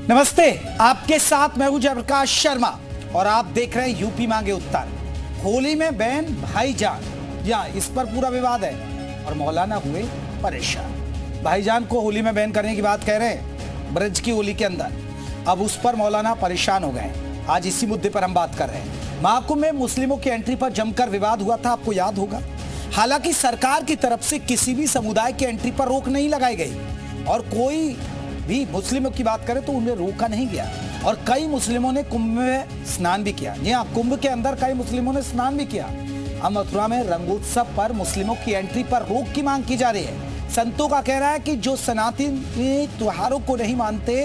नमस्ते, आपके साथ मैं हूं जयप्रकाश शर्मा और आप देख रहे हैं यूपी मांगे उत्तर। होली में बैन भाईजान, या इस पर पूरा विवाद है और मौलाना हुए परेशान। भाईजान को होली में बैन करने की बात कह रहे हैं ब्रज की होली के अंदर, अब उस पर मौलाना परेशान हो गए। आज इसी मुद्दे पर हम बात कर रहे हैं। महाकुंभ में मुस्लिमों की एंट्री पर जमकर विवाद हुआ था, आपको याद होगा। हालांकि सरकार की तरफ से किसी भी समुदाय की एंट्री पर रोक नहीं लगाई गई और कोई भी मुस्लिमों की बात करें तो उन्हें रोका नहीं गया और कई मुस्लिमों ने कुंभ में स्नान भी किया। जी हाँ, कुंभ के अंदर कई मुस्लिमों ने स्नान भी किया। अब मथुरा में रंगोत्सव पर मुस्लिमों की एंट्री पर रोक की मांग की जा रही है। संतों का कहना है कि जो सनातनी त्योहारों को नहीं मानते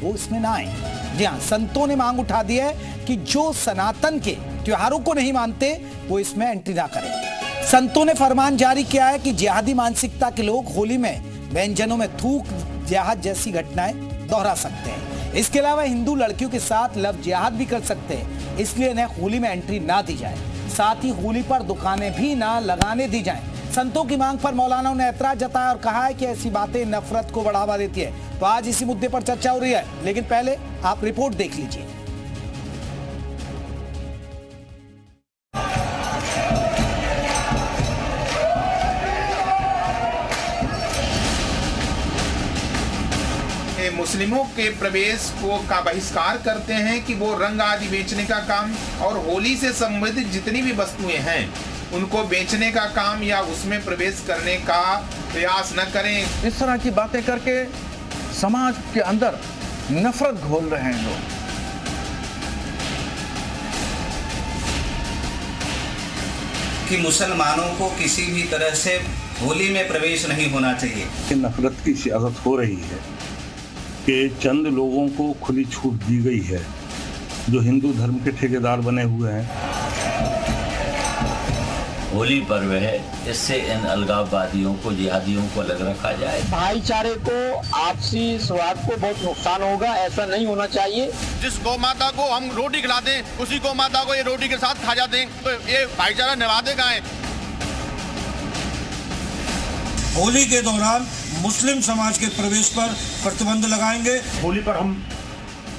वो इसमें ना आए। जी हाँ, संतों ने मांग उठा दी है कि जो सनातन के त्योहारों को नहीं मानते वो इसमें एंट्री ना करें। संतों ने फरमान जारी किया है कि जिहादी मानसिकता के लोग होली में व्यंजनों में थूक जिहाद जैसी घटनाएं दोहरा सकते हैं। इसके अलावा हिंदू लड़कियों के साथ लव जिहाद भी कर सकते हैं, इसलिए इन्हें होली में एंट्री ना दी जाए। साथ ही होली पर दुकानें भी ना लगाने दी जाएं। संतों की मांग पर मौलाना ने ऐतराज जताया और कहा है कि ऐसी बातें नफरत को बढ़ावा देती है। तो आज इसी मुद्दे पर चर्चा हो रही है, लेकिन पहले आप रिपोर्ट देख लीजिए। मुस्लिमों के प्रवेश को का बहिष्कार करते हैं कि वो रंग आदि बेचने का काम और होली से संबंधित जितनी भी वस्तुएं हैं उनको बेचने का काम या उसमें प्रवेश करने का प्रयास न करें। इस तरह की बातें करके समाज के अंदर नफरत घोल रहे हैं लोग। कि मुसलमानों को किसी भी तरह से होली में प्रवेश नहीं होना चाहिए। नफरत की सियासत हो रही है कि चंद लोगों को खुली छूट दी गई है जो हिंदू धर्म के ठेकेदार बने हुए हैं। होली पर्व है, इससे इन अलगाववादियों को, जिहादियों को अलग रखा जाए। भाईचारे को, आपसी स्वाद को बहुत नुकसान होगा, ऐसा नहीं होना चाहिए। जिस गौ माता को हम रोटी खिला दें उसी गौ माता को ये रोटी के साथ खा जाते हैं, तो ये भाईचारा निभा देगा। होली के दौरान मुस्लिम समाज के प्रवेश पर प्रतिबंध लगाएंगे। होली पर हम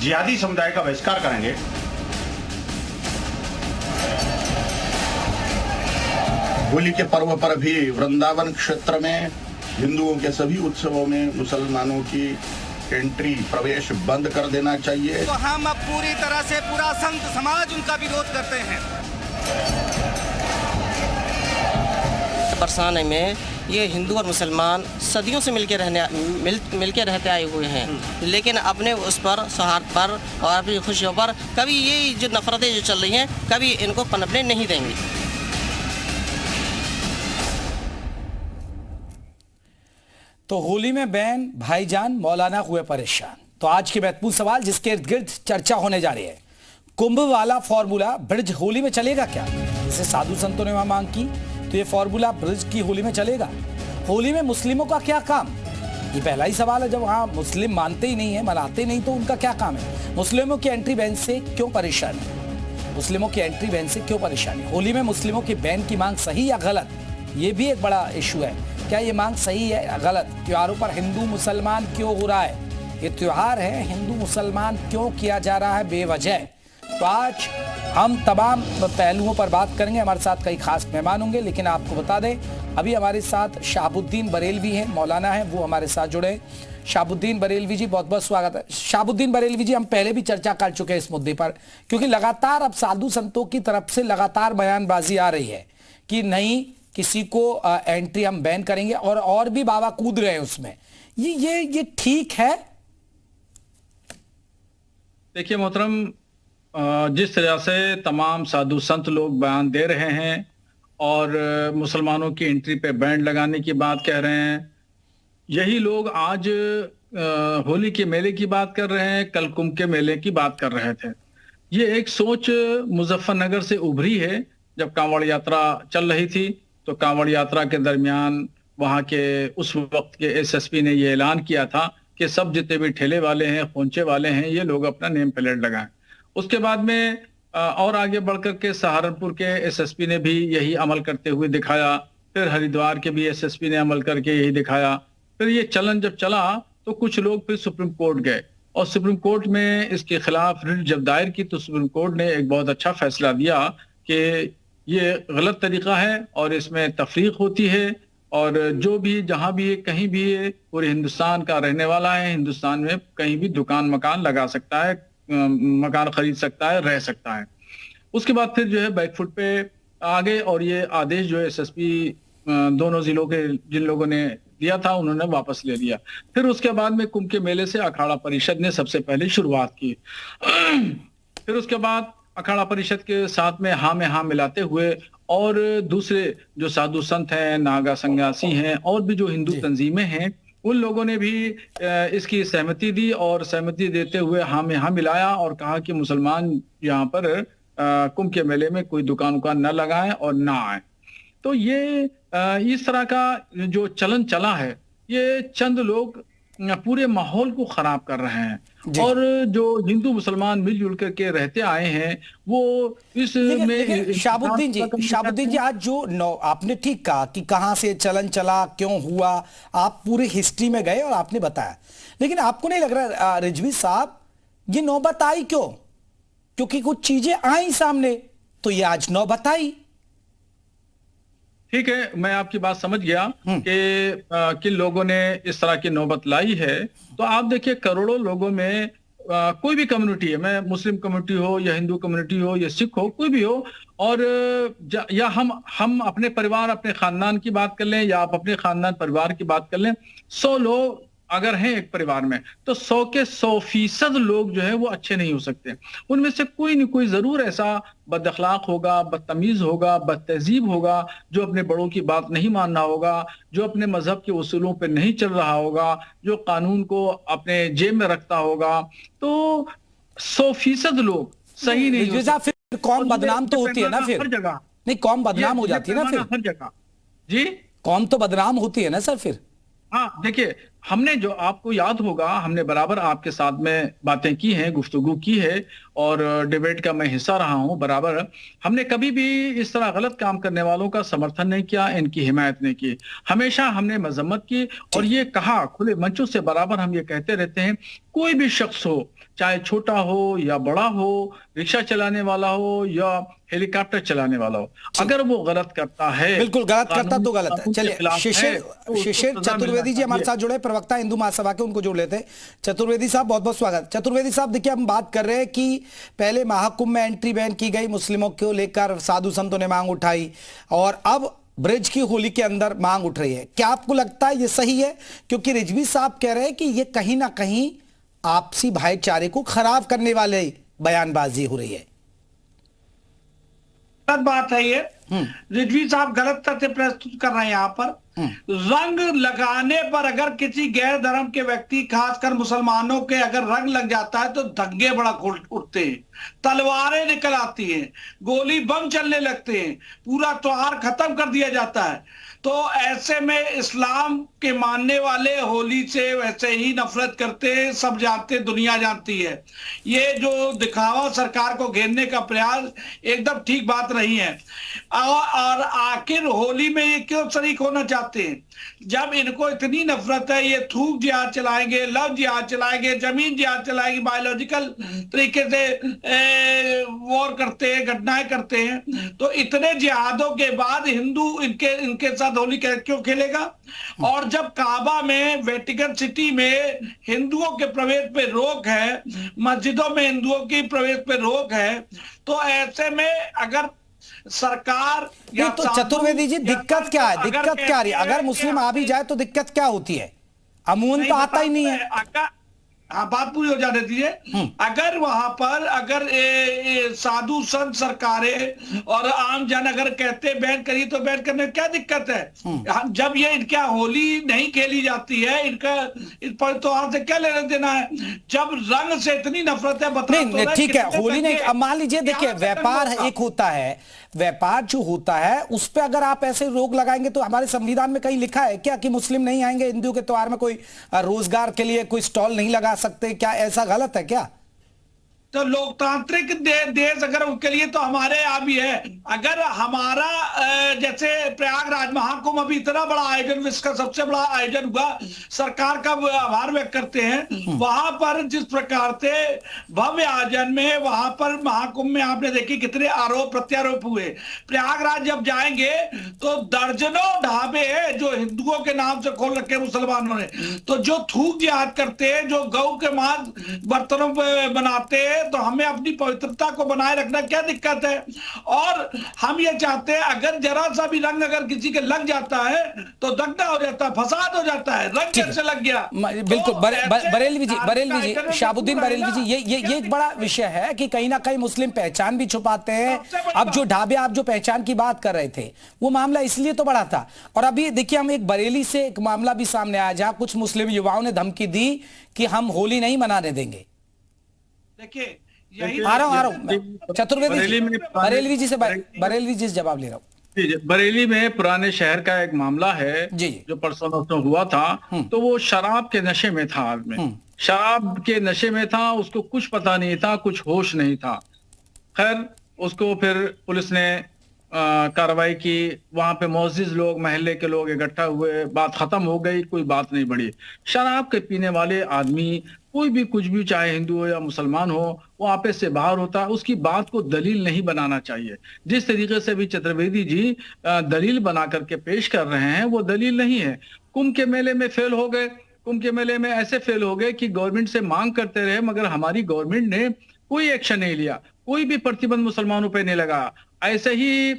जिहादी समुदाय का बहिष्कार करेंगे। होली के पर्व पर भी वृंदावन क्षेत्र में हिंदुओं के सभी उत्सवों में मुसलमानों की एंट्री प्रवेश बंद कर देना चाहिए। तो हम अब पूरी तरह से पूरा संत समाज उनका विरोध करते हैं। बरसाने में ये हिंदू और मुसलमान सदियों से मिलके रहते आए हुए हैं, लेकिन अपने उस पर सौहार्द पर और अपनी खुशियों पर कभी ये जो नफरतें जो चल रही हैं कभी इनको पनपने नहीं देंगे। तो होली में बैन भाईजान, मौलाना हुए परेशान। तो आज के महत्वपूर्ण सवाल जिसके इर्द गिर्द चर्चा होने जा रही है, कुंभ वाला फॉर्मूला ब्रज होली में चलेगा क्या? जैसे साधु संतों ने वहां मांग की, तो ये फॉर्मूला ब्रज की होली में चलेगा? होली में मुस्लिमों का क्या काम? ये पहला ही सवाल है। जब वहां मुस्लिम मानते ही नहीं है, मनाते नहीं, तो उनका क्या काम है? मुस्लिमों की एंट्री बैन से क्यों परेशानी? मुस्लिमों की एंट्री बैन से क्यों परेशानी? होली में मुस्लिमों की बैन की मांग सही या गलत? ये भी एक बड़ा इशू है। क्या ये मांग सही है या गलत? त्योहारों पर हिंदू मुसलमान क्यों हो रहा है? ये त्योहार है, हिंदू मुसलमान क्यों किया जा रहा है बेवजह? तो आज हम तमाम पहलुओं पर बात करेंगे। हमारे साथ कई खास मेहमान होंगे, लेकिन आपको बता दें अभी हमारे साथ शहाबुद्दीन बरेलवी हैं, मौलाना हैं, वो हमारे साथ जुड़े। शहाबुद्दीन बरेलवी जी, बहुत बहुत स्वागत है। शहाबुद्दीन बरेलवी जी, हम पहले भी चर्चा कर चुके हैं इस मुद्दे पर, क्योंकि लगातार अब साधु संतों की तरफ से लगातार बयानबाजी आ रही है कि नहीं, किसी को एंट्री हम बैन करेंगे, और भी बाबा कूद रहे हैं उसमें। ये ठीक है? देखिए मोहतरम, जिस तरह से तमाम साधु संत लोग बयान दे रहे हैं और मुसलमानों की एंट्री पे बैन लगाने की बात कह रहे हैं, यही लोग आज होली के मेले की बात कर रहे हैं, कल कुंभ के मेले की बात कर रहे थे। ये एक सोच मुजफ्फरनगर से उभरी है। जब कांवड़ यात्रा चल रही थी तो कांवड़ यात्रा के दरमियान वहां के उस वक्त के एसएसपी ने ये ऐलान किया था कि सब जितने भी ठेले वाले हैं, खोंचे वाले हैं, ये लोग अपना नेम प्लेट लगाएं। उसके बाद में और आगे बढ़कर के सहारनपुर के एसएसपी ने भी यही अमल करते हुए दिखाया, फिर हरिद्वार के भी एसएसपी ने अमल करके यही दिखाया। फिर ये चलन जब चला तो कुछ लोग फिर सुप्रीम कोर्ट गए और सुप्रीम कोर्ट में इसके खिलाफ रिट जब दायर की तो सुप्रीम कोर्ट ने एक बहुत अच्छा फैसला दिया कि ये गलत तरीका है और इसमें तफरीक होती है, और जो भी जहां भी कहीं भी पूरे हिंदुस्तान का रहने वाला है, हिंदुस्तान में कहीं भी दुकान मकान लगा सकता है, मकान खरीद सकता है, रह सकता है। उसके बाद फिर जो है बैकफुट पे आ गए और ये आदेश जो है एसएसपी दोनों जिलों के जिन लोगों ने दिया था उन्होंने वापस ले लिया। फिर उसके बाद में कुंभ के मेले से अखाड़ा परिषद ने सबसे पहले शुरुआत की। फिर उसके बाद अखाड़ा परिषद के साथ में हाँ मिलाते हुए और दूसरे जो साधु संत हैं, नागा संन्यासी हैं और भी जो हिंदू तंजीमें हैं, उन लोगों ने भी इसकी सहमति दी और सहमति देते हुए हाँ मिलाया और कहा कि मुसलमान यहाँ पर कुंभ के मेले में कोई दुकान उकान न लगाएं और ना आए। तो ये इस तरह का जो चलन चला है, ये चंद लोग पूरे माहौल को खराब कर रहे हैं और जो हिंदू मुसलमान मिलजुल करके रहते आए हैं वो इसमें। शाहबुद्दीन जी आज जो आपने ठीक कहा कि कहां से चलन चला, क्यों हुआ, आप पूरी हिस्ट्री में गए और आपने बताया, लेकिन आपको नहीं लग रहा रिजवी साहब ये नौबत आई क्यों? क्योंकि कुछ चीजें आई सामने तो ये आज नौबत आई। ठीक है, मैं आपकी बात समझ गया कि किन लोगों ने इस तरह की नौबत लाई है। तो आप देखिए करोड़ों लोगों में कोई भी कम्युनिटी है, मैं मुस्लिम कम्युनिटी हो या हिंदू कम्युनिटी हो या सिख हो, कोई भी हो, और या हम अपने परिवार अपने खानदान की बात कर लें या आप अपने खानदान परिवार की बात कर लें, 100 लोग अगर हैं एक परिवार में तो 100 के 100% लोग जो है वो अच्छे नहीं हो सकते। उनमें से कोई न कोई जरूर ऐसा बदअखलाक होगा, बदतमीज होगा, बदतहजीब होगा, जो अपने बड़ों की बात नहीं मानना होगा, जो अपने मजहब के उसूलों पे नहीं चल रहा होगा, जो कानून को अपने जेब में रखता होगा। तो 100% लोग सही नहीं हो सकते। फिर कौम बदनाम तो होती है ना, फिर हर जगह नहीं कौम बदनाम हो जाती है ना, फिर हर जगह जी कौम तो बदनाम होती है ना सर फिर। हाँ देखिए, हमने जो आपको याद होगा हमने बराबर आपके साथ में बातें की हैं, गुफ्तगू की है और डिबेट का मैं हिस्सा रहा हूं बराबर। हमने कभी भी इस तरह गलत काम करने वालों का समर्थन नहीं किया, इनकी हिमायत नहीं की, हमेशा हमने मजम्मत की और ये कहा खुले मंचों से बराबर हम ये कहते रहते हैं, कोई भी शख्स हो, चाहे छोटा हो या बड़ा हो, रिक्शा चलाने वाला हो या हेलीकॉप्टर चलाने वाला हो, अगर वो गलत करता है, बिल्कुल गलत करता तो गलत है। चलिए शिशिर चतुर्वेदी जी हमारे साथ जुड़े, प्रवक्ता हिंदू महासभा के, उनको जोड़ लेते हैं। चतुर्वेदी साहब बहुत बहुत स्वागत। चतुर्वेदी साहब देखिए, हम बात कर रहे हैं कि पहले महाकुंभ में एंट्री बैन की गई, मुस्लिमों को लेकर साधु संतों ने मांग उठाई और अब ब्रिज की होली के अंदर मांग उठ रही है। क्या आपको लगता है ये सही है? क्योंकि रिजवी साहब कह रहे हैं कि ये कहीं ना कहीं आपसी भाईचारे को खराब करने वाले बयानबाजी हो रही है। गलत बात है ये, रिजवी साहब गलत तथ्य प्रस्तुत कर रहे हैं। यहाँ पर रंग लगाने पर अगर किसी गैर धर्म के व्यक्ति, खासकर मुसलमानों के अगर रंग लग जाता है तो दंगे भड़क उठते हैं, तलवारें निकल आती हैं, गोली बम चलने लगते हैं, पूरा त्योहार खत्म कर दिया जाता है। तो ऐसे में इस्लाम के मानने वाले होली से वैसे ही नफरत करते हैं, सब जानते, दुनिया जानती है। ये जो दिखावा सरकार को घेरने का प्रयास एकदम ठीक बात नहीं है। और आखिर होली में ये क्यों शरीक होना चाहते हैं? जब इनको इतनी नफरत है, ये थूक जिहाद चलाएंगे, लव जिहाद चलाएंगे, जमीन जिहाद चलाएंगे, बायोलॉजिकल तरीके से वॉर करते हैं, घटनाएं करते हैं। तो इतने जिहादों के बाद हिंदू इनके साथ होली क्यों खेलेगा? और जब काबा में, वेटिकन सिटी में हिंदुओं के प्रवेश पे रोक है, मस्जिदों में हिंदुओं की प्रवेश पे रोक है, तो ऐसे में अगर सरकार या तो चतुर्वेदी जी दिक्कत क्या है? दिक्कत क्या आ रही है? अगर मुस्लिम आ भी जाए तो दिक्कत क्या होती है? अमूमन तो आता ही नहीं है। हाँ, बात पूरी हो जाने दीजिए। अगर वहां पर अगर साधु संत, सरकारें और आम जन अगर कहते बैन करिए तो बैन करने में क्या दिक्कत है? जब ये इनका होली नहीं खेली जाती है, इनका इस पर तो से क्या लेना देना है? जब रंग से इतनी नफरत है, नहीं ठीक है, होली नहीं, अब मान लीजिए देखिए व्यापार एक होता है, व्यापार जो होता है उस पर अगर आप ऐसे रोक लगाएंगे तो हमारे संविधान में कहीं लिखा है क्या कि मुस्लिम नहीं आएंगे हिंदू के त्योहार में, कोई रोजगार के लिए कोई स्टॉल नहीं लगा सकते? क्या ऐसा गलत है क्या? तो लोकतांत्रिक देश अगर उनके लिए तो हमारे यहाँ भी है। अगर हमारा जैसे प्रयागराज महाकुंभ अभी इतना बड़ा आयोजन, विश्व का सबसे बड़ा आयोजन हुआ, सरकार का आभार व्यक्त करते हैं। वहां पर जिस प्रकार से भव्य आयोजन में, वहां पर महाकुंभ में आपने देखी कितने आरोप प्रत्यारोप हुए। प्रयागराज जब जाएंगे तो दर्जनों ढाबे हैं जो हिंदुओं के नाम से खोल रखे मुसलमानों ने, तो जो थूक जिहाद करते हैं, जो गौ के मांस बर्तनों पे बनाते हैं, तो हमें अपनी पवित्रता को बनाए रखना क्या दिक्कत है। और हम ये चाहते हैं अगर जरा सा भी रंग अगर किसी के लग जाता है तो दंगा हो जाता है, फसाद हो जाता है। रंग कैसे लग गया? बिल्कुल। बरेलवी जी, शाहबुद्दीन बरेलवी जी, ये एक बड़ा विषय है कि कहीं ना कहीं मुस्लिम पहचान भी छुपाते हैं। अब जो ढाबे, आप जो पहचान की बात कर रहे थे, वो मामला इसलिए तो बड़ा था। और अभी देखिए, हम एक बरेली से एक मामला भी सामने आया जहां कुछ मुस्लिम युवाओं ने धमकी दी कि हम होली नहीं मनाने देंगे। देखिए, आ रहा हूं चतुर्वेदी जी, बरेलवी जी से जवाब ले रहा हूं। बरेली में पुराने शहर का एक मामला है जी, जो परसों हुआ था। तो वो शराब के नशे में था, आदमी शराब के नशे में था, उसको कुछ पता नहीं था, कुछ होश नहीं था। खैर उसको फिर पुलिस ने कार्रवाई की, वहां पे मौजूद लोग, महल्ले के लोग इकट्ठा हुए, बात खत्म हो गई, कोई बात नहीं बढ़ी। शराब के पीने वाले आदमी कोई भी कुछ भी, चाहे हिंदू हो या मुसलमान हो, वो आपस से बाहर होता है, उसकी बात को दलील नहीं बनाना चाहिए। जिस तरीके से भी चतुर्वेदी जी दलील बना करके पेश कर रहे हैं, वो दलील नहीं है। कुंभ के मेले में फेल हो गए, कुंभ के मेले में ऐसे फेल हो गए कि गवर्नमेंट से मांग करते रहे, मगर हमारी गवर्नमेंट ने कोई एक्शन नहीं लिया, कोई भी प्रतिबंध मुसलमानों पर नहीं लगा। ऐसे ही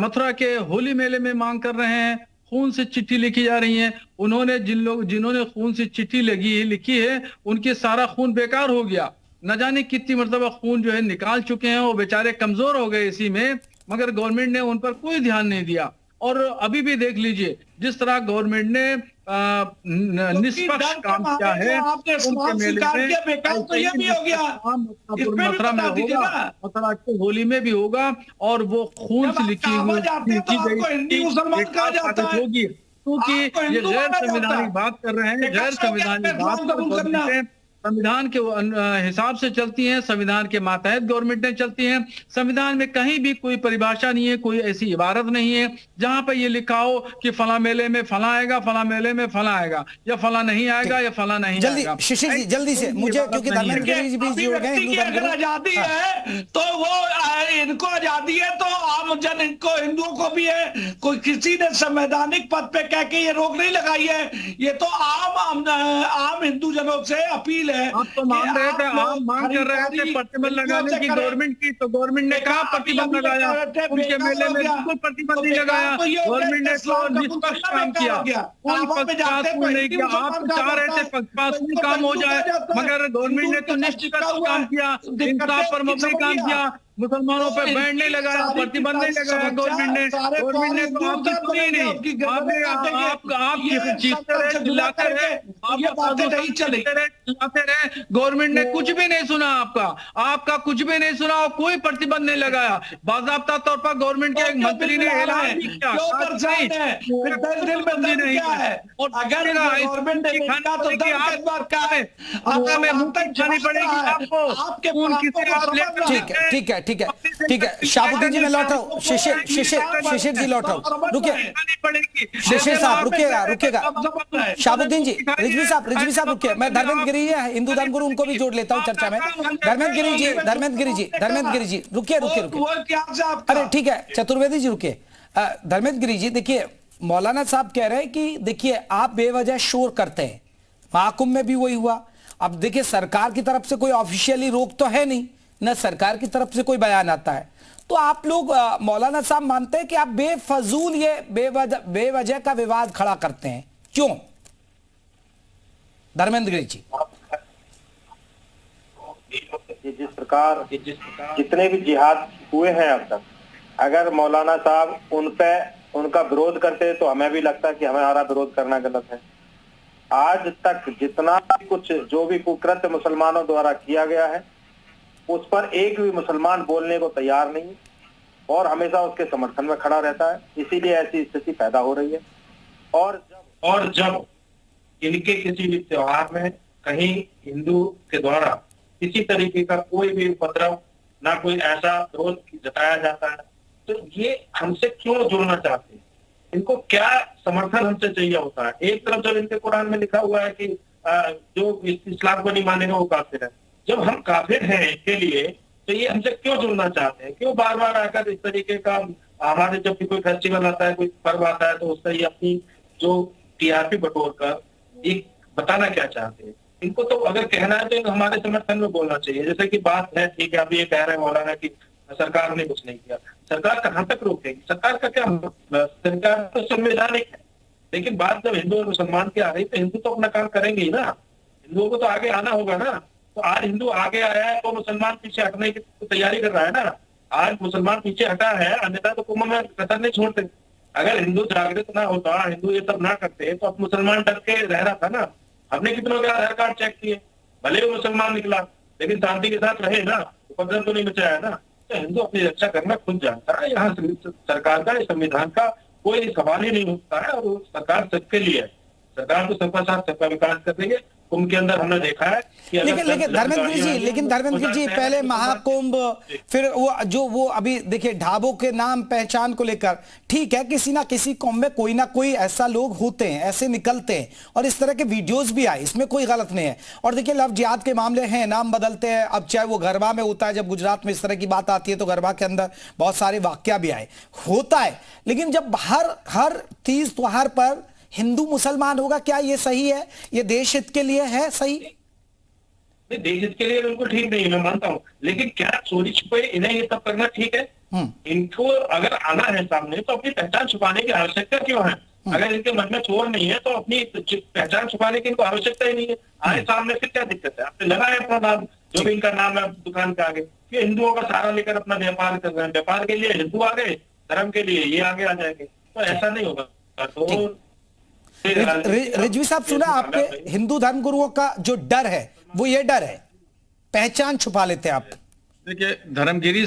मथुरा के होली मेले में मांग कर रहे हैं, खून से चिट्ठी लिखी जा रही है। उन्होंने जिन्होंने खून से चिट्ठी लिखी है, उनके सारा खून बेकार हो गया। न जाने कितनी मरतबा खून जो है निकाल चुके हैं, वो बेचारे कमजोर हो गए इसी में, मगर गवर्नमेंट ने उन पर कोई ध्यान नहीं दिया। और अभी भी देख लीजिए, जिस तरह गवर्नमेंट ने निष्पक्ष काम किया है, उनके मेले में तो ये भी हो गया, मथुरा में होगा, मथुरा के होली में भी होगा, और वो खून से लिखी हुई होगी, क्योंकि ये गैर संवैधानिक बात कर रहे हैं। गैर संवैधानिक बात संविधान के हिसाब से चलती हैं, संविधान के मातहत गवर्नमेंट ने चलती हैं। संविधान में कहीं भी कोई परिभाषा नहीं है, कोई ऐसी इबारत नहीं है जहां पर ये लिखा हो कि फला मेले में फला आएगा, फला मेले में फला आएगा, या फला नहीं आएगा, या फला नहीं आएगा। शिशिर जी जल्दी से, मुझे क्योंकि धर्मेंद्र गिरी जी भी जुड़ गए, अगर आजादी है तो वो इनको आजादी है, तो आम जन इनको हिंदुओं को भी है। कोई किसी ने संवैधानिक पद पे कह के ये रोक नहीं लगाई है, ये तो आम हिंदू जनों से अपील है। आप तो मांग रहे थे, आप मांग कर रहे थे प्रतिबंध लगाने की गवर्नमेंट की, तो गवर्नमेंट ने कहा प्रतिबंध लगाया, उनके मेले में बिल्कुल प्रतिबंध नहीं लगाया। गवर्नमेंट ने तो निष्पक्ष काम किया, कोई पक्षपातपूर्ण नहीं किया। आप चाह रहे थे पक्षपातपूर्ण काम हो जाए, मगर गवर्नमेंट ने तो निष्पक्ष काम किया, इंसाफ पर मबनी काम किया, मुसलमानों पे बैन नहीं लगाया, प्रतिबंध नहीं लगाया गवर्नमेंट ने तो आपकी सुनी नहीं। आप चीखते रहे, चिल्लाते रहे, चिल्लाते रहे, गवर्नमेंट ने कुछ भी नहीं सुना, आपका कुछ भी नहीं सुना, और कोई प्रतिबंध नहीं लगाया। बाकायदा तौर पर गवर्नमेंट के एक मंत्री ने ऐलान भी किया, ठीक है शाहबुद्दीन जी मैं लौट रहा हूँ, शिशिर जी लौट रहा हूँ, रुकिए शिशिर साहब, रुकिएगा शाहबुद्दीन जी, रिजवी साहब रुकिए, मैं धर्मेंद्र गिरी है, हिंदू धर्मगुरु, उनको भी जोड़ लेता हूँ चर्चा में। धर्मेंद्र गिरी जी रुकिए, अरे ठीक है चतुर्वेदी जी रुकिए। धर्मेंद्र गिरी जी देखिए, मौलाना साहब कह रहे हैं कि देखिए आप बेवजह शोर करते हैं, महाकुंभ में भी वही हुआ। अब देखिए सरकार की तरफ से कोई ऑफिशियली रोक तो है नहीं, न सरकार की तरफ से कोई बयान आता है, तो आप लोग मौलाना साहब मानते हैं कि आप बेफजूल ये बेवजह का विवाद खड़ा करते हैं, क्यों? धर्मेंद्र गिरी जी, जिस प्रकार जितने भी जिहाद हुए हैं अब तक, अगर मौलाना साहब उनका विरोध करते तो हमें भी लगता है कि हमारा विरोध करना गलत है। आज तक जितना भी कुछ जो भी कुकृत्य मुसलमानों द्वारा किया गया है, उस पर एक भी मुसलमान बोलने को तैयार नहीं और हमेशा उसके समर्थन में खड़ा रहता है। इसीलिए ऐसी स्थिति पैदा हो रही है। और जब इनके किसी भी त्योहार में कहीं हिंदू के द्वारा किसी तरीके का कोई भी उपद्रव, ना कोई ऐसा विरोध जताया जाता है। तो ये हमसे क्यों जुड़ना चाहते हैं? इनको क्या समर्थन हमसे चाहिए होता है? एक तरफ जब इनके कुरान में लिखा हुआ है कि जो इस्लाम को नहीं मानेगा वो काफिर है, जब हम काफिर हैं इनके लिए, तो ये हमसे क्यों जुड़ना चाहते हैं? क्यों बार बार आकर इस तरीके का, हमारे जब भी कोई फेस्टिवल आता है, कोई पर्व आता है, तो उसका ये अपनी जो टीआरपी बटोर कर एक बताना क्या चाहते हैं? इनको तो अगर कहना है तो हमारे समर्थन में बोलना चाहिए। जैसे कि बात है, ठीक है, अभी ये कह रहे हैं मौलाना कि सरकार ने कुछ नहीं किया। सरकार कहाँ तक रोकेगी? सरकार का क्या, सरकार तो संवैधानिक है, लेकिन बात जब हिंदू और मुसलमान की आ रही तो हिंदू तो अपना काम करेंगे ही ना। हिंदुओं को तो आगे आना होगा ना। तो आज हिंदू आगे आया है तो मुसलमान पीछे हटने की तैयारी कर रहा है ना। आज मुसलमान पीछे हटा है, अन्यथा तो कुंभ में कसर नहीं छोड़ते। अगर हिंदू जागृत ना होता, हिंदू ये सब ना करते, तो अब मुसलमान डर के रह रहा था ना। हमने कितनों के आधार कार्ड चेक किए, भले वो मुसलमान निकला, लेकिन शांति के साथ रहे ना, उपद्रव तो नहीं बचाया ना। तो हिंदू अपनी रक्षा करना खुद जानता है। यहाँ सरकार का, संविधान का कोई सवाल ही नहीं उठता है। और सरकार सबके लिए है। सरकार तो सबका साथ सबका विकास कर देंगे। कुंभ के अंदर हमने देखा है कि लेकिन धर्मेंद्र जी पहले महाकुंभ, फिर वो अभी देखिए ढाबों के नाम पहचान को लेकर, ठीक है, किसी ना किसी कुंभ में कोई ना कोई ऐसा लोग होते हैं, ऐसे निकलते हैं, और इस तरह के वीडियोस भी आए, इसमें कोई गलत नहीं है। और देखिए लव जिहाद के मामले हैं, नाम बदलते हैं। अब चाहे वो गरबा में होता है, जब गुजरात में इस तरह की बात आती है तो गरबा के अंदर बहुत सारे वाक्या भी आए, होता है। लेकिन जब हर तीज त्योहार पर हिंदू मुसलमान होगा, क्या ये सही है? ये देश हित के लिए है सही? नहीं, देश हित के लिए बिल्कुल ठीक नहीं है, मैं मानता हूँ। लेकिन क्या चोरी छुपे इन्हें ये सब करना ठीक है? इनको अगर आना है सामने तो अपनी पहचान छुपाने की आवश्यकता क्यों है? अगर इनके मन में चोर नहीं है तो अपनी पहचान छुपाने की इनको आवश्यकता ही नहीं है। आए सामने, फिर क्या दिक्कत है? आपने लगाया अपना नाम, जो भी इनका नाम है दुकान के आगे, ये हिंदुओं का सहारा लेकर अपना व्यापार कर रहे हैं। व्यापार के लिए हिंदू आ गए, धर्म के लिए ये आगे आ जाएंगे, तो ऐसा नहीं होगा। तो रिजवी साहब, सुना आपके हिंदू धर्म गुरुओं का जो डर है, वो ये डर है, पहचान छुपा लेते हैं आप। देखिए धर्मगिरी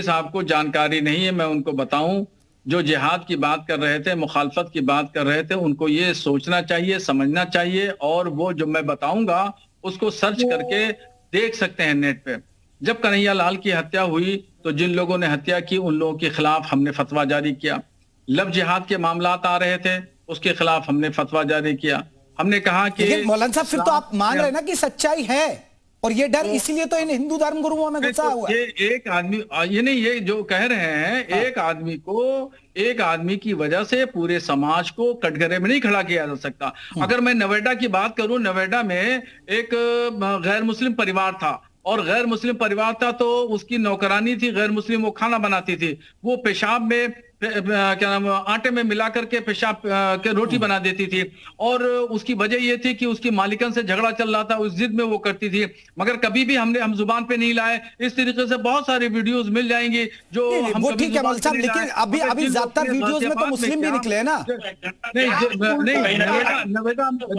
साहब को जानकारी नहीं है, मैं उनको बताऊं। जो जिहाद की बात कर रहे थे, मुखालफत की बात कर रहे थे, उनको ये सोचना चाहिए, समझना चाहिए, और वो जो मैं बताऊंगा उसको सर्च करके देख सकते हैं नेट पे। जब कन्हैया लाल की हत्या हुई तो जिन लोगों ने हत्या की उन लोगों के खिलाफ हमने फतवा जारी किया। लव जिहाद के मामलात आ रहे थे, उसके खिलाफ हमने फतवा जारी किया। हमने कहा कि मौलाना साहब, फिर तो आप मान रहे हैं ना कि सच्चाई है, और ये डर इसीलिए तो इन हिंदू धर्म गुरुओं में घुसा हुआ है। ये एक आदमी, ये नहीं, ये जो कह रहे हैं, एक आदमी की वजह से पूरे समाज को कटघरे में नहीं खड़ा किया जा सकता। अगर मैं नोएडा की बात करूं, नोएडा में एक गैर मुस्लिम परिवार था, और गैर मुस्लिम परिवार था तो उसकी नौकरानी थी गैर मुस्लिम, वो खाना बनाती थी। वो पेशाब में क्या नाम, आटे में मिला करके पेशाब के रोटी बना देती थी, और उसकी वजह ये थी कि उसकी मालिकन से झगड़ा चल रहा था, उस जिद में वो करती थी। मगर कभी भी हम जुबान पे नहीं लाए। इस तरीके से बहुत सारे वीडियोस मिल जाएंगे जो वो ठीक है मौलवी साहब, लेकिन अभी ज्यादातर वीडियोस में तो मुस्लिम भी निकले ना। नहीं,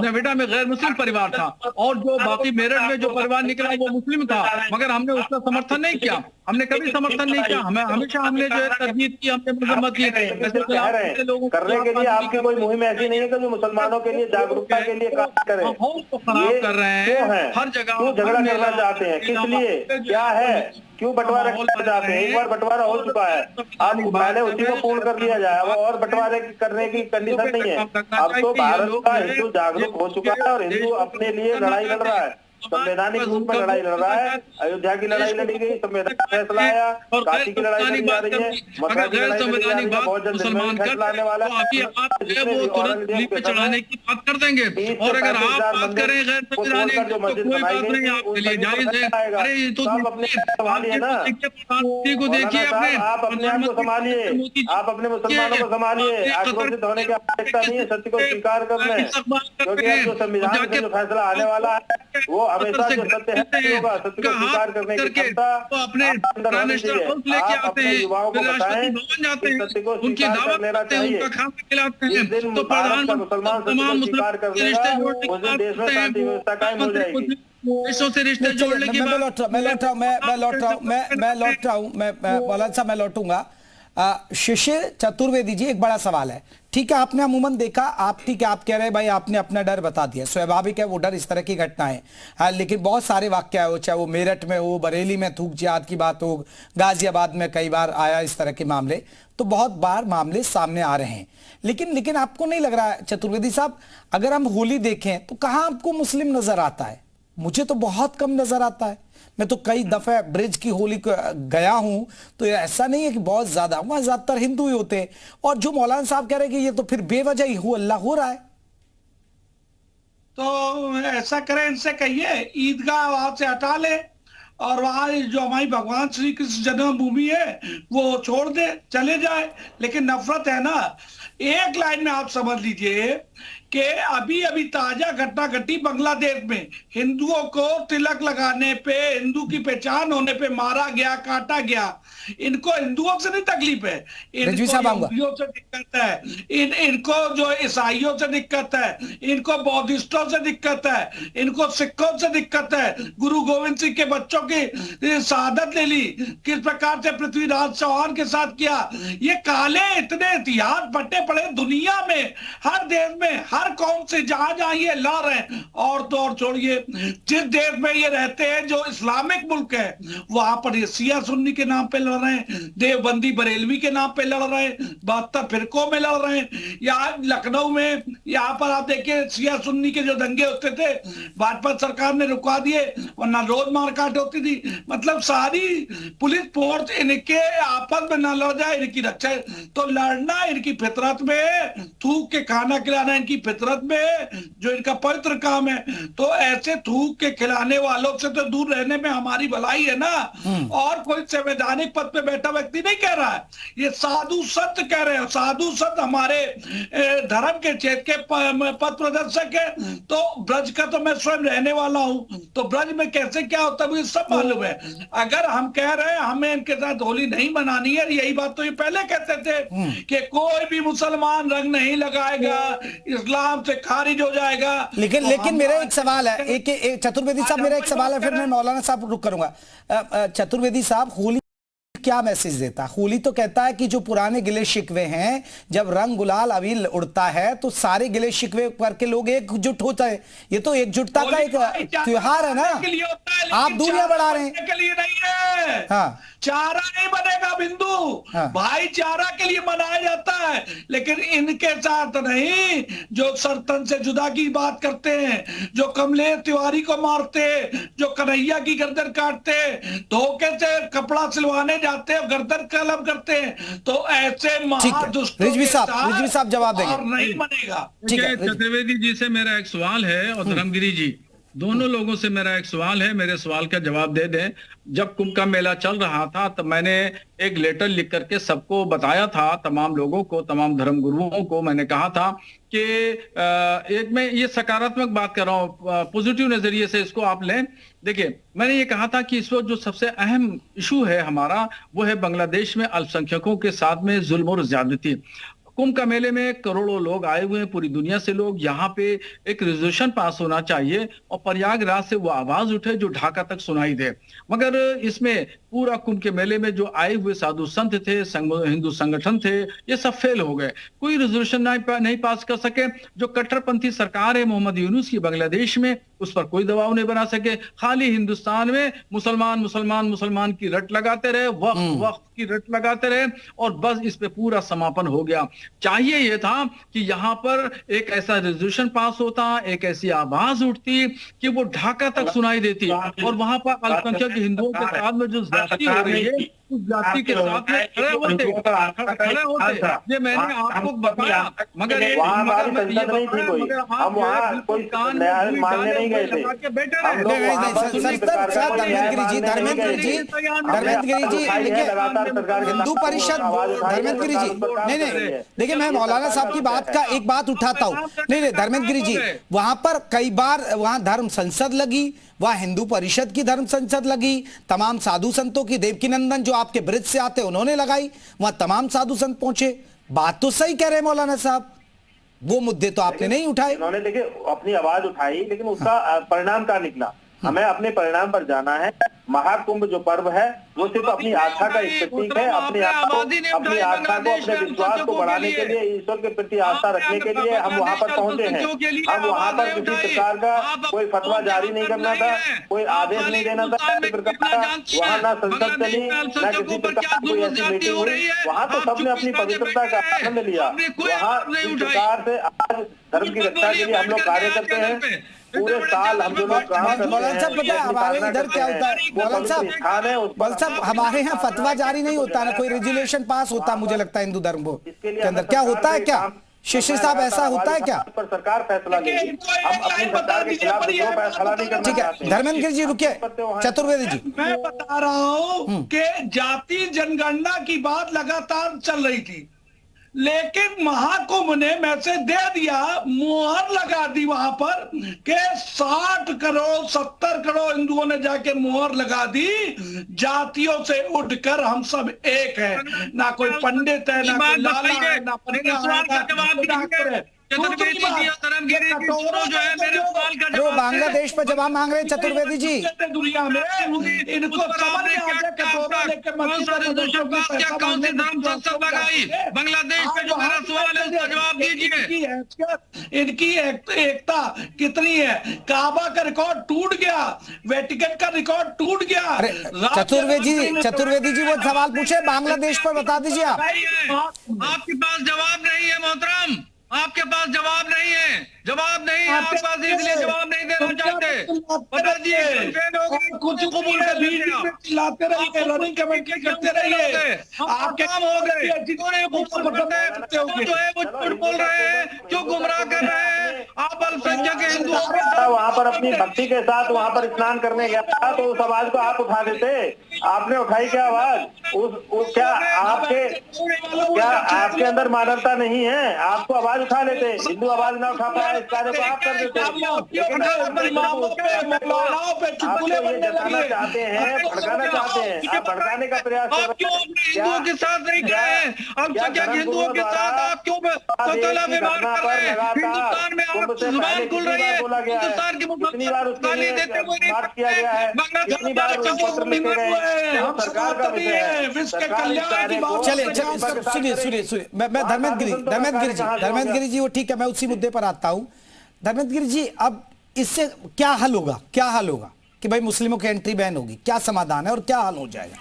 नोएडा में गैर मुस्लिम परिवार था, और जो बाकी मेरठ में जो परिवार निकला वो मुस्लिम था, मगर हमने उसका समर्थन नहीं किया। हमने कभी समर्थन नहीं किया। हमेशा हमने जो है तरजीह की, हमने मजम्मत की। करने के लिए आपकी कोई मुहिम ऐसी नहीं है कि जो मुसलमानों के लिए जागरूकता के लिए काम करें। खराब कर रहे हैं हर जगह, क्यों झगड़ा करना चाहते हैं? किस लिए, क्या है, क्यों बंटवारा करना चाहते हैं? एक बार बंटवारा हो चुका है, अब पहले उसी को पूर्ण कर लिया जाए। अब और बंटवारे करने की कंडीशन नहीं है। अब तो भारत का हिंदू जागरूक हो चुका है और हिंदू अपने लिए लड़ाई लड़ रहा है, संवैधानिक रूप में लड़ाई लड़ रहा है। अयोध्या की लड़ाई लड़ी गई, संवैधानिक फैसला आया, काशी की लड़ाई लड़ी जा रही है, मथुरा की लड़ाई लड़ी जा रही है, बहुत जल्द फैसला आने वाला है। चढ़ाने की बात कर देंगे, और अगर आप बात करें गैर संवैधानिक तो कोई बात नहीं, आपके लिए जायज है। अरे ये तो अपने संभालिए ना, को देखिए, आप अपने आप को संभालिए, आप अपने मुसलमानों को संभालिए। आक्रोशित होने की आवश्यकता नहीं है, सत्य को स्वीकार कर लें, क्योंकि अब जो संविधान में जो फैसला आने वाला है वो हमेशा जो सत्य है होगा। सत्य को स्वीकार करने की क्षमता अंदर होनी चाहिए। आप अपने युवाओं को बताएं कि सत्य को स्वीकार कर लेना चाहिए। जिस दिन भारत का मुसलमान सत्य को स्वीकार कर लेगा, उस दिन देश में शांति व्यवस्था कायम हो जाएगी। से रिश्ते जोड़ने की मैं लौट रहा हूँ, मैं मौलाना साहब मैं लौटूंगा। शिशिर चतुर्वेदी जी, एक बड़ा सवाल है। ठीक है, आपने अमूमन देखा, आप ठीक है, आप कह रहे हैं भाई आपने अपना डर बता दिया, स्वाभाविक है वो डर, इस तरह की घटनाएं। लेकिन बहुत सारे वाक्य हो, चाहे वो मेरठ में हो, बरेली में थूक जिहाद की बात हो, गाजियाबाद में कई बार आया इस तरह के मामले, तो बहुत बार मामले सामने आ रहे हैं। लेकिन आपको नहीं लग रहा है चतुर्वेदी साहब, अगर हम होली देखें तो कहां आपको मुस्लिम नजर आता है? मुझे तो बहुत कम नजर आता है। मैं तो कई दफे ब्रिज की होली गया हूं, तो ऐसा नहीं है कि बहुत ज्यादा, वहां ज्यादातर हिंदू ही होते हैं। और जो मौलाना साहब कह रहे हैं कि ये तो फिर बेवजह ही अल्लाह हो रहा है, तो ऐसा करें, इनसे कहिए ईदगाह वहां से हटा ले और वहां जो हमारी भगवान श्री कृष्ण जन्मभूमि है वो छोड़ दे, चले जाए। लेकिन नफरत है ना। एक लाइन में आप समझ लीजिए कि अभी अभी ताजा घटना घटी बांग्लादेश में, हिंदुओं को तिलक लगाने पे, हिंदू की पहचान होने पे मारा गया, काटा गया। इनको हिंदुओं से नहीं तकलीफ है, इनको यहूदियों से दिक्कत है, इनको जो ईसाइयों से दिक्कत है, इनको बौद्धिस्टों से दिक्कत है, इनको सिखों से दिक्कत है। गुरु गोविंद सिंह के बच्चों की शहादत ले ली, किस प्रकार से पृथ्वीराज चौहान के साथ किया। ये काले इतने इतिहास बटे पड़े दुनिया में, हर देश में, हर कौम से जहां जहां ये लड़ रहे हैं। और तो और छोड़िए, जिस देश में ये रहते हैं जो इस्लामिक मुल्क है, वहां पर ये शिया सुन्नी के नाम पे लड़ रहे हैं, देवबंदी बरेलवी के नाम पे लड़ रहे हैं, 72 फिरकों में लड़ रहे हैं। यहाँ लखनऊ में, यहाँ पर आप देखिए शिया सुन्नी के जो दंगे होते थे, भाजपा सरकार ने रुकवा दिए, वरना रोज मारकाट होती थी। मतलब सारी पुलिस फोर्स इनके आपस में न लड़ जाए, इनकी रक्षा। तो लड़ना इनकी फितरत में, थूक के खाना खिलाना इनकी फितरत में, जो इनका पवित्र काम है। तो ऐसे थूक के खिलाने वालों से तो दूर रहने में हमारी भलाई है ना। और कोई संवैधानिक पद पे बैठा व्यक्ति नहीं कह रहा है, ये साधु संत कह रहे हैं। साधु संत हमारे धर्म के क्षेत्र के पद प्रदर्शक है। तो ब्रज का तो मैं स्वयं रहने वाला हूं, तो ब्रज में कैसे क्या होता है मुझे सब मालूम है। अगर हम कह रहे हैं हमें इनके साथ होली नहीं मनानी है, यही बात तो ये पहले कहते थे कि कोई भी मुसलमान रंग नहीं लगाएगा, इस्लाम से खारिज हो जाएगा। लेकिन मेरा एक सवाल है, एक चतुर्वेदी साहब, मेरा एक सवाल है, फिर मैं मौलाना साहब रुक करूंगा। चतुर्वेदी साहब, होली क्या मैसेज देता है? होली तो कहता है कि जो पुराने गिले शिकवे हैं, जब रंग गुलाल अबीर उड़ता है तो सारे गिले शिकवे करके लोग एकजुट होता है। ये तो एकजुटता का एक त्योहार है ना। आप दूरियां बढ़ा रहे हैं के लिए नहीं है। हाँ, चारा नहीं बनेगा बिंदु, हाँ। भाईचारा के लिए मनाया जाता है। लेकिन इनके साथ नहीं, जो सरतन से जुदा की बात करते हैं, जो कमलेश तिवारी को मारते, जो कन्हैया की गर्दन काटते, धोखे से कपड़ा सिलवाने जाते हैं, गर्दन कलम करते हैं, तो ऐसे महादुष्टों रिजवी साहब जवाब देंगे। और नहीं बनेगा। चतुर्वेदी जी से मेरा एक सवाल है और धर्मगिरी जी, दोनों लोगों से मेरा एक सवाल है, मेरे सवाल का जवाब दे दें। जब कुंभ का मेला चल रहा था तब मैंने एक लेटर लिख करके सबको बताया था, तमाम लोगों को, तमाम धर्म गुरुओं को मैंने कहा था कि एक मैं ये सकारात्मक बात कर रहा हूँ, पॉजिटिव नजरिए से इसको आप लें। देखिए, मैंने ये कहा था कि इस वक्त जो सबसे अहम इशू है हमारा, वो है बांग्लादेश में अल्पसंख्यकों के साथ में जुल्म और ज्यादती। कुंभ का मेले में करोड़ों लोग आए हुए हैं, पूरी दुनिया से लोग, यहाँ पे एक रेजोल्यूशन पास होना चाहिए और प्रयागराज से वो आवाज उठे जो ढाका तक सुनाई दे। मगर इसमें पूरा कुंभ के मेले में जो आए हुए साधु संत थे, हिंदू संगठन थे, ये सब फेल हो गए, कोई रेजोल्यूशन नहीं पास कर सके। जो कट्टरपंथी सरकार है मोहम्मद यूनुस की बांग्लादेश में, उस पर कोई दबाव नहीं बना सके। खाली हिंदुस्तान में मुसलमान की रट लगाते रहे, वक्त की रट लगाते रहे, और बस इस पे पूरा समापन हो गया। चाहिए यह था कि यहाँ पर एक ऐसा रेजोल्यूशन पास होता, एक ऐसी आवाज उठती कि वो ढाका तक सुनाई देती, और वहां पर अल्पसंख्यक हिंदुओं के साथ में जो ज्यादती हो रही है, उस जाति के साथ में खड़े होते। ये मैंने आपको बताया, मगर हिंदू परिषद, धर्मेंद्र गिरी जी, नहीं, देखिए मैं मौलाना साहब की बात का एक बात उठाता हूँ। नहीं, धर्मेंद्र गिरी जी, वहां पर कई बार वहां धर्म संसद लगी, वहां हिंदू परिषद की धर्म संसद लगी, तमाम साधु संतों की, देवकीनंदन जो आपके ब्रिज से आते उन्होंने लगाई, वहां तमाम साधु संत पहुंचे। बात तो सही कह रहे हैं मौलाना साहब, वो मुद्दे तो आपने नहीं उठाए। उन्होंने देखिए अपनी आवाज उठाई, लेकिन उसका परिणाम क्या निकला? हमें अपने परिणाम पर जाना है। महाकुंभ जो पर्व है वो सिर्फ अपनी आस्था का प्रतीक है, अपनी आस्था को अपने विश्वास को बढ़ाने के लिए, ईश्वर के प्रति आस्था रखने के लिए हम वहाँ पर पहुंचे हैं। हम वहाँ पर किसी प्रकार का कोई फतवा जारी नहीं करना था, कोई आदेश नहीं देना था किसी प्रकार का। वहाँ ना संसद चली, न किसी प्रकार की कोई ऐसी मीटिंग हुई। वहाँ तो सबने अपनी पवित्रता का आनंद लिया। वहाँ इस प्रकार से आज धर्म की रक्षा के लिए हम लोग कार्य करते हैं। पूरे साल हम जो लोग काम करते हैं, पता है हमारे इधर क्या होता है मौलाना साहब, हमारे यहाँ फतवा जारी नहीं होता ना, कोई रेजुलेशन पास होता है मुझे लगता है हिंदू धर्म के अंदर। क्या होता है क्या शिशिर साहब, ऐसा होता है क्या? पर सरकार फैसला लेगी, हम अपनी सरकार के खिलाफ फैसला नहीं करना। ठीक है धर्मेंद्र गिरी जी रुकिए, चतुर्वेदी जी मैं बता रहा हूँ कि जाति जनगणना की बात लगातार चल रही थी, लेकिन महाकुंभ ने मैसेज दे दिया, मुहर लगा दी वहां पर के 60 करोड़ 70 करोड़ हिंदुओं ने जाके मुहर लगा दी, जातियों से उठकर हम सब एक है, ना कोई पंडित है, ना कोई लाला है, ना जो बांग्लादेश पर जवाब मांग रहे हैं चतुर्वेदी जी। दुनिया में इनको बांग्लादेश पे जो मेरा सवाल है उसका जवाब दीजिए। इनकी एकता कितनी है? काबा का रिकॉर्ड टूट गया, वेटिकन का रिकॉर्ड टूट गया। चतुर्वेदी जी वो सवाल पूछे बांग्लादेश पर, बता दीजिए आप। आपके पास जवाब नहीं है मोहतरम, आपके पास जवाब नहीं है, जवाब नहीं है आपके पास, इसलिए जवाब नहीं देना चाहते। बता दिए कुछ को बोल चिल्लाते रहिए, रनिंग कमेंट्री करते रहिए, आपके काम हो गए। जो है वो झूठ बोल रहे हैं, जो गुमराह कर रहे हैं। आप अल्पसंख्यक हिंदुओं वहाँ पर अपनी भक्ति के साथ वहाँ पर स्नान करने गया था, तो उस आवाज को आप उठा देते, आपने उठाई क्या आवाज? क्या आपके अंदर मानवता नहीं है? आपको आवाज उठा लेते, हिंदू आवाज ना उठा पाया इस कार्य को आप कर देते। जताना चाहते हैं, भड़काना चाहते हैं, आप भड़काने का प्रयास कर रहे हैं। हिंदुओं के साथ नहीं गए, अल्पसंख्यक हिंदुओं के साथ आप क्यों व्यवहार कर रहे हैं? हिंदुस्तान में आप जुबान खुल रही है, हिंदुस्तान की गाली देते हुए बात किया गया है, कितनी बार पत्र लिखे गए, सरकार का विषय है, विश्व के कल्याण की बात। चलिए सुनिए, मैं धर्मेंद्र गिरी जी वो ठीक है, मैं उसी मुद्दे पर आता हूं। धर्मेंद्र गिरी जी अब इससे क्या हल होगा? क्या हल होगा कि भाई मुस्लिमों की एंट्री बैन होगी? क्या समाधान है और क्या हल हो जाएगा?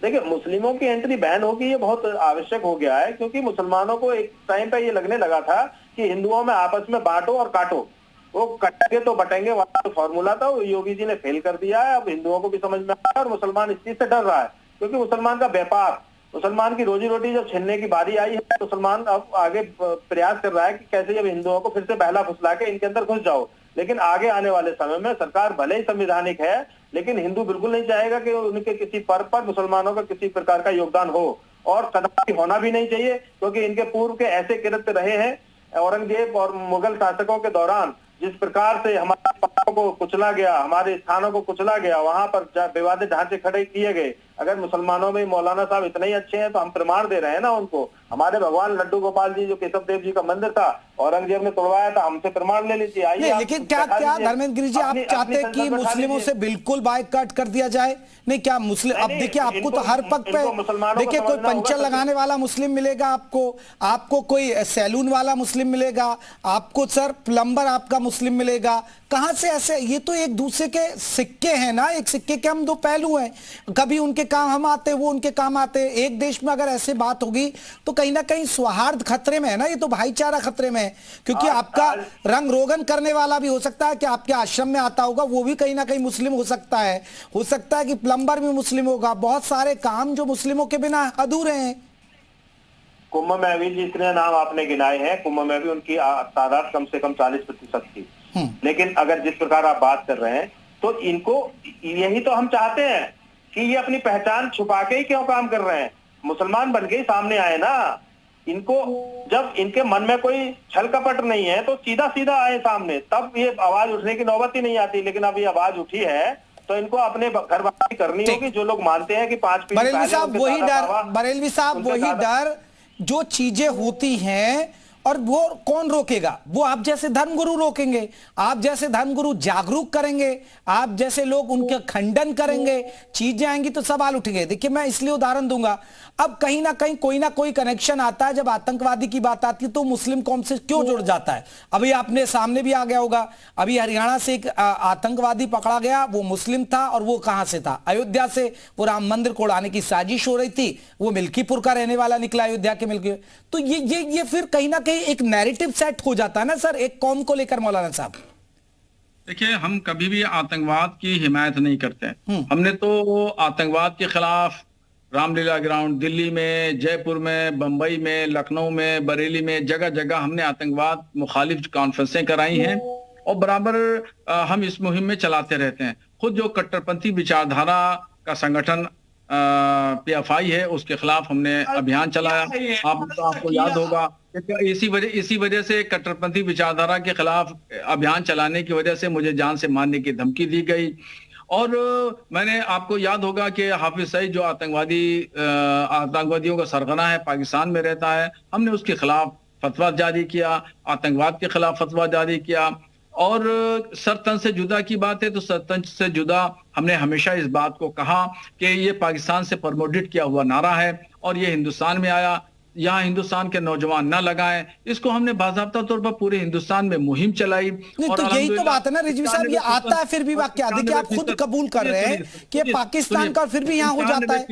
देखिए मुस्लिमों की एंट्री बैन होगी ये बहुत आवश्यक हो गया है, क्योंकि मुसलमानों को एक टाइम पे ये लगने लगा था कि हिंदुओं में आपस में बांटो और काटो, वो कटेंगे तो बटेंगे वाला जो फॉर्मूला था वो योगी जी ने फेल कर दिया है। अब हिंदुओं को भी समझ में आया और मुसलमान इस चीज से डर रहा है, क्योंकि मुसलमान का व्यापार, मुसलमान की रोजी रोटी जब छीनने की बारी आई है, मुसलमान अब आगे प्रयास कर रहा है कि कैसे जब हिंदुओं को फिर से बहला फुसला के इनके अंदर घुस जाओ। लेकिन आगे आने वाले समय में सरकार भले ही संवैधानिक है, लेकिन हिंदू बिल्कुल नहीं चाहेगा कि उनके किसी पर्व पर मुसलमानों का किसी प्रकार का योगदान हो, और कदापि होना भी नहीं चाहिए, क्योंकि इनके पूर्व के ऐसे कृत्य रहे हैं औरंगजेब और मुगल शासकों के दौरान। जिस प्रकार से हमारे पापों को कुचला गया, हमारे स्थानों को कुचला गया, वहां पर विवादित ढांचे खड़े किए गए। अगर मुसलमानों में मौलाना साहब इतने ही अच्छे हैं तो हम प्रमाण दे रहे हैं ना उनको। हमारे भगवान लड्डू गोपाल जी जो केशव देव जी का मंदिर था, औरंगजेब ने तोड़वाया था, हमसे प्रमाण ले लीजिए। आइए लेकिन क्या धर्मेंद्र गिरी जी आप चाहते हैं कि मुस्लिमों से बिल्कुल बायकॉट कर दिया जाए? नहीं क्या मुस्लिम, अब देखिए आपको तो हर पग पे देखिए कोई पंचर लगाने वाला मुस्लिम मिलेगा, आपको कोई सैलून वाला मुस्लिम मिलेगा, आपको सर प्लम्बर आपका मुस्लिम मिलेगा। कहां से ऐसे? ये तो एक दूसरे के सिक्के हैं ना, एक सिक्के के हम दो पहलू हैं। कभी उनके काम हम आते, वो उनके काम आते। एक देश में अगर ऐसे बात होगी तो कहीं ना कहीं सौहार्द खतरे में है ना, ये तो भाईचारा खतरे में है, क्योंकि आपका रंग रोगन करने वाला भी हो सकता है कि आपके आश्रम में आता होगा, वो भी कहीं ना कहीं मुस्लिम हो सकता है कि प्लम्बर भी मुस्लिम होगा। बहुत सारे काम जो मुस्लिमों के बिना अधूरे हैं। कुंभ में भी जितने नाम आपने गिनाए हैं, कुंभ में भी उनकी तादाद कम से कम 40% थी। लेकिन अगर जिस प्रकार आप बात कर रहे हैं तो इनको यही तो हम चाहते हैं कि ये अपनी पहचान छुपा के ही क्यों काम कर रहे हैं। मुसलमान बन के ही सामने आए ना, इनको जब इनके मन में कोई छल कपट नहीं है तो सीधा सीधा आए सामने, तब ये आवाज उठने की नौबत ही नहीं आती। लेकिन अब ये आवाज उठी है तो इनको अपने घर वापसी करनी होगी। जो लोग मानते हैं कि 5 पीढ़ी बरेलवी साहब वही डर जो चीजें होती हैं और वो कौन रोकेगा? वो आप जैसे धर्मगुरु रोकेंगे, आप जैसे धर्मगुरु जागरूक करेंगे, आप जैसे लोग उनके खंडन करेंगे, चीजें आएंगी तो सवाल उठेंगे। देखिए मैं इसलिए उदाहरण दूंगा, अब कहीं ना कोई कनेक्शन आता है, जब आतंकवादी की बात आती है तो मुस्लिम कौम से क्यों जुड़ जाता है? अभी आपने सामने भी आ गया होगा, अभी हरियाणा से एक आतंकवादी पकड़ा गया, वो मुस्लिम था और वो कहां से था? अयोध्या से। वो राम मंदिर को उड़ाने की साजिश हो रही थी, वो मिल्कीपुर का रहने वाला निकला, अयोध्या के मिल्की। तो ये फिर कहीं ना कहीं एक नैरेटिव सेट हो जाता है ना सर, एक कौम को लेकर। मौलाना साहब देखिए, हम कभी भी आतंकवाद की हिमायत नहीं करते। हमने तो आतंकवाद के खिलाफ रामलीला ग्राउंड, दिल्ली में, जयपुर में, बंबई में, लखनऊ में, बरेली में, जगह जगह हमने आतंकवाद मुखालिफ कॉन्फ्रेंसें कराई हैं और बराबर हम इस मुहिम में चलाते रहते हैं। खुद जो कट्टरपंथी विचारधारा का संगठन PFI है, उसके खिलाफ हमने अभियान चलाया। आपको याद होगा, इसी वजह से कट्टरपंथी विचारधारा के खिलाफ अभियान चलाने की वजह से मुझे जान से मारने की धमकी दी गई। और मैंने, आपको याद होगा कि हाफिज सईद जो आतंकवादियों का सरगना है, पाकिस्तान में रहता है, हमने उसके खिलाफ फतवा जारी किया, आतंकवाद के खिलाफ फतवा जारी किया। और सरतन से जुदा की बात है तो सरतन से जुदा हमने हमेशा इस बात को कहा कि ये पाकिस्तान से प्रमोटेड किया हुआ नारा है और ये हिंदुस्तान में आया, यहाँ हिंदुस्तान के नौजवान ना लगाएं। इसको हमने बाकायदा तौर पर पूरे हिंदुस्तान में मुहिम चलाई। और तो यही तो बात है ना रिजवी साहब, ये आता है फिर भी वाकया। देखिए आप खुद कबूल कर रहे हैं कि पाकिस्तान का फिर भी यहाँ हो जाता है।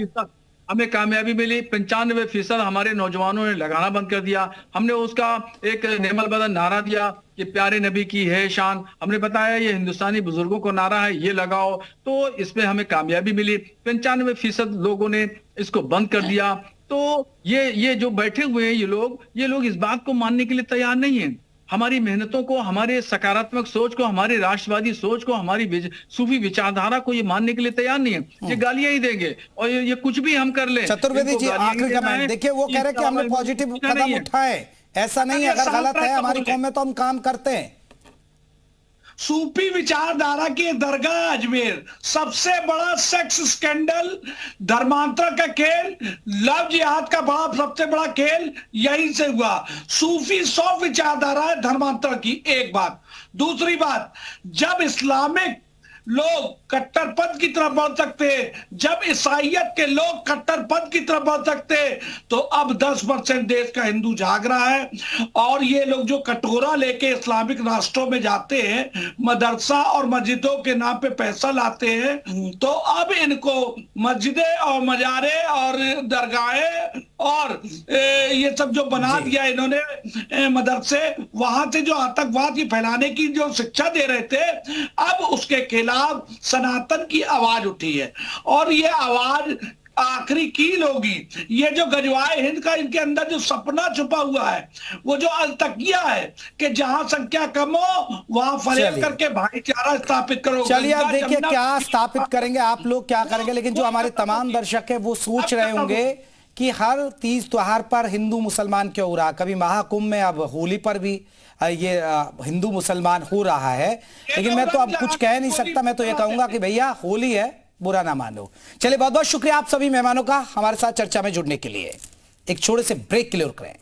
हमें कामयाबी मिली, 95% हमारे नौजवानों ने लगाना बंद कर दिया। हमने उसका एक नेमल बदन नारा दिया कि प्यारे नबी की है शान। हमने बताया ये हिंदुस्तानी बुजुर्गों को नारा है, ये लगाओ। तो इसमें हमें कामयाबी मिली। 95% लोगों ने इसको बंद कर दिया। तो ये जो बैठे हुए हैं ये लोग इस बात को मानने के लिए तैयार नहीं है। हमारी मेहनतों को, हमारे सकारात्मक सोच को, हमारे राष्ट्रवादी सोच को, हमारी सूफी विचारधारा को ये मानने के लिए तैयार नहीं है। ये गालियां ही देंगे और ये कुछ भी हम कर लें। चतुर्वेदी जी आखिरी कमेंट देखिए, वो कह रहे हैं कि हमने पॉजिटिव कदम उठाए, ऐसा नहीं है। अगर गलत है हमारी कौम में तो हम काम करते हैं। सूफी विचारधारा की दरगाह अजमेर, सबसे बड़ा सेक्स स्कैंडल, धर्मांतर का खेल, लव जिहाद का भाव, सबसे बड़ा खेल यहीं से हुआ। सूफी 100 विचारधारा है धर्मांतर की, एक बात। दूसरी बात, जब इस्लामिक लोग कट्टरपंथ की तरफ बढ़ सकते, जब ईसाइयत के लोग कट्टरपंथ की तरफ बढ़ सकते, तो अब 10% देश का हिंदू जाग रहा है। और ये लोग जो कटोरा लेके इस्लामिक राष्ट्रों में जाते हैं, मदरसा और मस्जिदों के नाम पे पैसा लाते हैं, तो अब इनको मस्जिदें और मजारे और दरगाहें और ये सब जो बना दिया इन्होंने मदरसे, वहां से जो आतंकवाद की फैलाने की जो शिक्षा दे रहे थे, अब उसके खिलाफ सनातन की आवाज उठी है। और ये आवाज आखिरी कील होगी। ये जो गजवाए हिंद का इनके अंदर जो सपना छुपा हुआ है, वो जो अलतकिया है कि जहां संख्या कम हो वहां फरेब करके भाईचारा स्थापित करो। चलिए आप देखिए क्या स्थापित करेंगे आप लोग, क्या करेंगे। लेकिन जो हमारे तमाम दर्शक है वो सोच रहे होंगे कि हर तीज त्योहार पर हिंदू मुसलमान क्यों हो रहा, कभी महाकुंभ में, अब होली पर भी ये हिंदू मुसलमान हो रहा है। लेकिन मैं तो अब कुछ कह नहीं सकता, मैं तो ये कहूंगा कि भैया होली है, बुरा ना मानो। चलिए बहुत बहुत शुक्रिया आप सभी मेहमानों का हमारे साथ चर्चा में जुड़ने के लिए। एक छोटे से ब्रेक के लिए रुक रहे हैं।